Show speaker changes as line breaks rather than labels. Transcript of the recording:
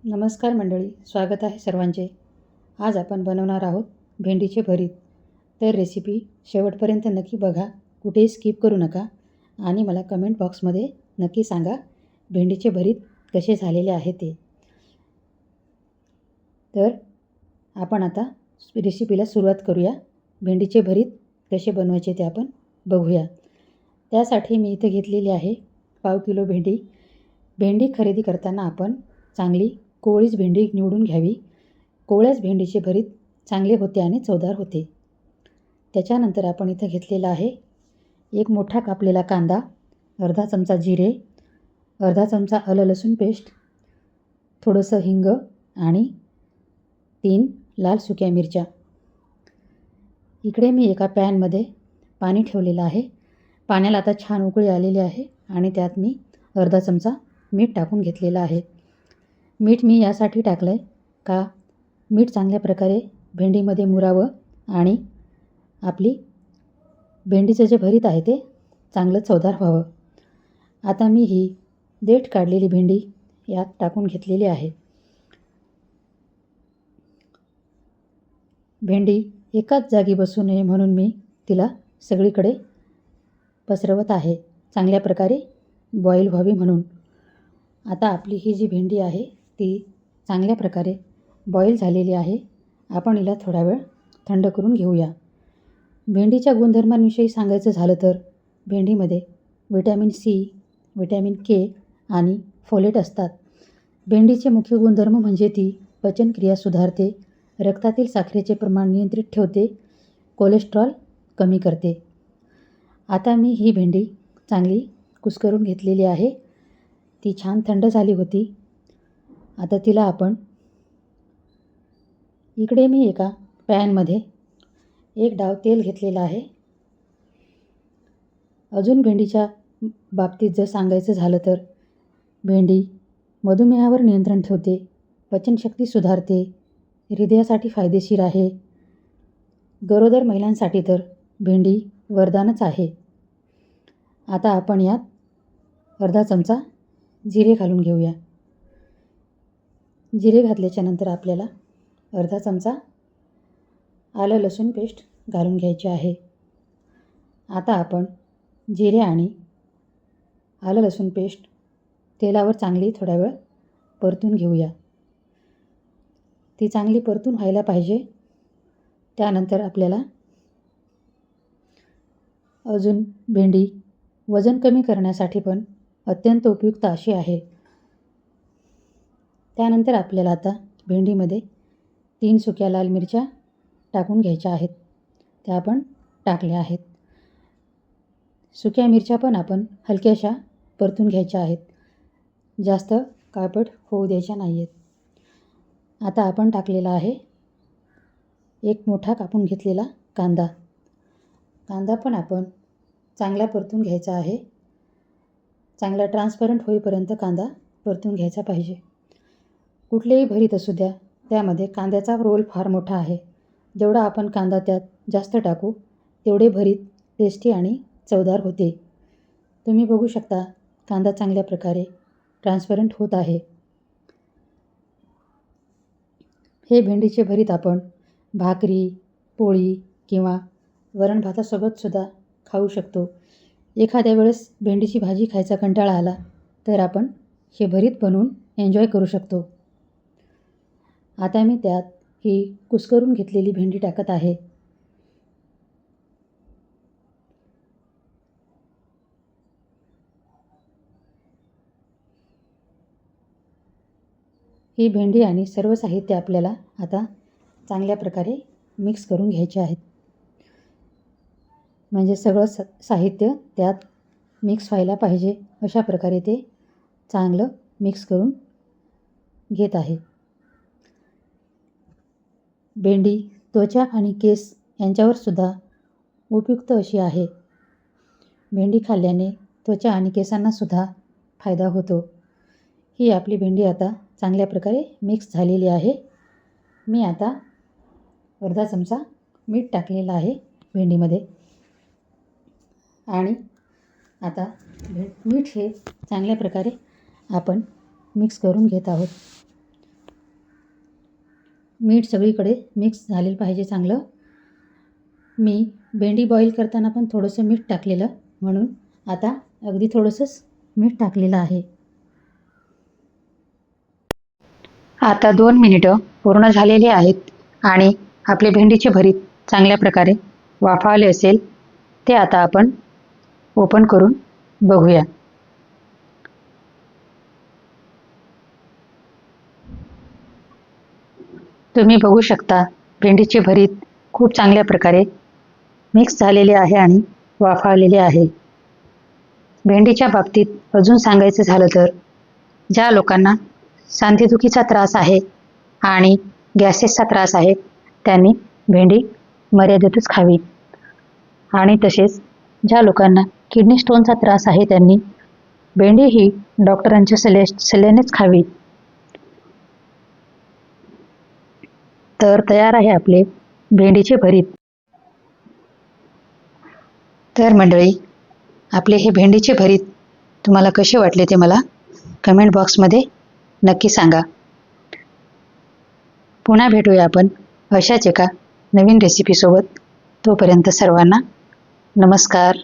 नमस्कार मंडळी, स्वागत आहे सर्वांचे. आज आपण बनवणार आहोत भेंडीचे भरीत. तर रेसिपी शेवटपर्यंत नक्की बघा, कुठेही स्किप करू नका आणि मला कमेंट बॉक्समध्ये नक्की सांगा भेंडीचे भरीत कसे झालेले आहे ते. तर आपण आता रेसिपीला सुरुवात करूया. भेंडीचे भरीत कसे बनवायचे ते आपण बघूया. त्यासाठी मी इथे घेतलेली आहे 1/2 किलो भेंडी. भेंडी खरेदी करताना आपण चांगली कोवळीच भेंडी निवडून घ्यावी. कोवळ्याच भेंडीचे भरीत चांगले होते आणि चवदार होते. त्याच्यानंतर आपण इथं घेतलेला आहे 1 मोठा कापलेला कांदा, अर्धा चमचा जिरे, अर्धा चमचा आलं लसूण पेस्ट, थोडंसं हिंग आणि 3 लाल सुक्या मिरच्या. इकडे मी एका पॅनमध्ये पाणी ठेवलेलं आहे. पाण्याला आता छान उकळी आलेली आहे आणि त्यात मी अर्धा चमचा मीठ टाकून घेतलेलं आहे. मीठ मी यासाठी टाकलं आहे का मीठ चांगल्या प्रकारे भेंडीमध्ये मुरावं आणि आपली भेंडीचं जे भरीत आहे ते चांगलं चवदार व्हावं. आता मी ही देठ काढलेली भेंडी यात टाकून घेतलेली आहे. भेंडी एकाच जागी बसू नये म्हणून मी तिला सगळीकडे पसरवत आहे, चांगल्या प्रकारे बॉईल व्हावी म्हणून. आता आपली ही जी भेंडी आहे ती चांगल्या प्रकारे बॉईल झालेली आहे. आपण हिला थोडा वेळ थंड करून घेऊया. भेंडीच्या गुणधर्मांविषयी सांगायचं झालं तर भेंडीमध्ये व्हिटॅमिन सी, व्हिटॅमिन के आणि फोलेट असतात. भेंडीचे मुख्य गुणधर्म म्हणजे ती पचनक्रिया सुधारते, रक्तातील साखरेचे प्रमाण नियंत्रित ठेवते, कोलेस्ट्रॉल कमी करते. आता मी ही भेंडी चांगली कुस्करून घेतलेली आहे. ती छान थंड झाली होती. आता तिला आपण इकडे मी एका पॅनमध्ये 1 डाव तेल घेतलेलं आहे. अजून भेंडीच्या बाबतीत जर सांगायचं झालं तर भेंडी मधुमेहावर नियंत्रण ठेवते, पचनशक्ती सुधारते, हृदयासाठी फायदेशीर आहे. गरोदर महिलांसाठी तर भेंडी वरदानच आहे. आता आपण यात अर्धा चमचा जिरे घालून घेऊया. जिरे घातल्याच्यानंतर आपल्याला अर्धा चमचा आलं लसूण पेस्ट घालून घ्यायची आहे. आता आपण जिरे आणि आलं लसूण पेस्ट तेलावर चांगली थोडा वेळ परतून घेऊया. ती चांगली परतून व्हायला पाहिजे. त्यानंतर आपल्याला अजून भेंडी वजन कमी करण्यासाठी पण अत्यंत उपयुक्त अशी आहे. त्यानंतर आपल्याला आता भेंडीमध्ये 3 सुक्या लाल मिरच्या टाकून घ्यायच्या आहेत. त्या आपण टाकल्या आहेत. सुक्या मिरच्या पण आपण हलक्याशा परतून घ्यायच्या आहेत, जास्त काळपट होऊ द्यायच्या नाही आहेत. आता आपण टाकलेला आहे 1 मोठा कापून घेतलेला कांदा. कांदा पण आपण चांगला परतून घ्यायचा आहे. चांगला ट्रान्सपरंट होईपर्यंत कांदा परतून घ्यायचा पाहिजे. कुठलेही भरीत असू द्या, त्यामध्ये कांद्याचा रोल फार मोठा आहे. जेवढा आपण कांदा त्यात जास्त टाकू तेवढे भरीत टेस्टी आणि चवदार होते. तुम्ही बघू शकता कांदा चांगल्या प्रकारे ट्रान्सपरंट होत आहे. हे भेंडीचे भरीत आपण भाकरी, पोळी किंवा वरण भातासोबतसुद्धा खाऊ शकतो. एखाद्या वेळेस भेंडीची भाजी खायचा कंटाळा आला तर आपण हे भरीत बनवून एन्जॉय करू शकतो. आता मी त्यात ही कुस्करून घेतलेली भेंडी टाकत आहे. ही भेंडी आणि सर्व साहित्य आपल्याला आता चांगल्या प्रकारे मिक्स करून घ्यायचे आहेत. म्हणजे सगळं साहित्य त्यात मिक्स व्हायला पाहिजे अशा प्रकारे ते चांगलं मिक्स करून घेत आहे. भेंडी त्वचा आणि केस यांच्यावर सुद्धा उपयुक्त अशी आहे. भेंडी खाल्ल्याने त्वचा आणि केसांना सुद्धा फायदा होतो. ही आपली भेंडी आता चांगल्या प्रकारे मिक्स झालेली आहे. मी आता अर्धा चमचा मीठ टाकलेलं आहे भेंडीमध्ये आणि आता मीठ हे चांगल्या प्रकारे आपण मिक्स करून घेत आहोत. मीठ सगळीकडे मिक्स झालेलं पाहिजे चांगलं. मी भेंडी बॉईल करताना पण थोडंसं मीठ टाकलेलं, म्हणून आता अगदी थोडंसंच मीठ टाकलेलं आहे. आता 2 मिनिटं पूर्ण झालेली आहेत आणि आपले भेंडीचे भरीत चांगल्या प्रकारे वाफावले असेल ते आता आपण ओपन करून बघूया. तुम्ही बघू शकता भेंडीचे भरीत खूप चांगल्या प्रकारे मिक्स झालेले आहे आणि वाफावलेले आहे. भेंडीच्या बाबतीत अजून सांगायचं झालं तर ज्या लोकांना सांधेदुखीचा त्रास आहे आणि गॅसेसचा त्रास आहे त्यांनी भेंडी मर्यादितच खावी आणि तसेच ज्या लोकांना किडनी स्टोनचा त्रास आहे त्यांनी भेंडी ही डॉक्टरांच्या सल्ल्यानेच खावी. तर तयार आहे आपले भेंडीचे भरीत. तर मंडळी, आपले हे भेंडीचे भरीत तुम्हाला कसे वाटले ते मला कमेंट बॉक्समध्ये नक्की सांगा. पुन्हा भेटूया आपण अशाच एका नवीन रेसिपीसोबत. तोपर्यंत सर्वांना नमस्कार.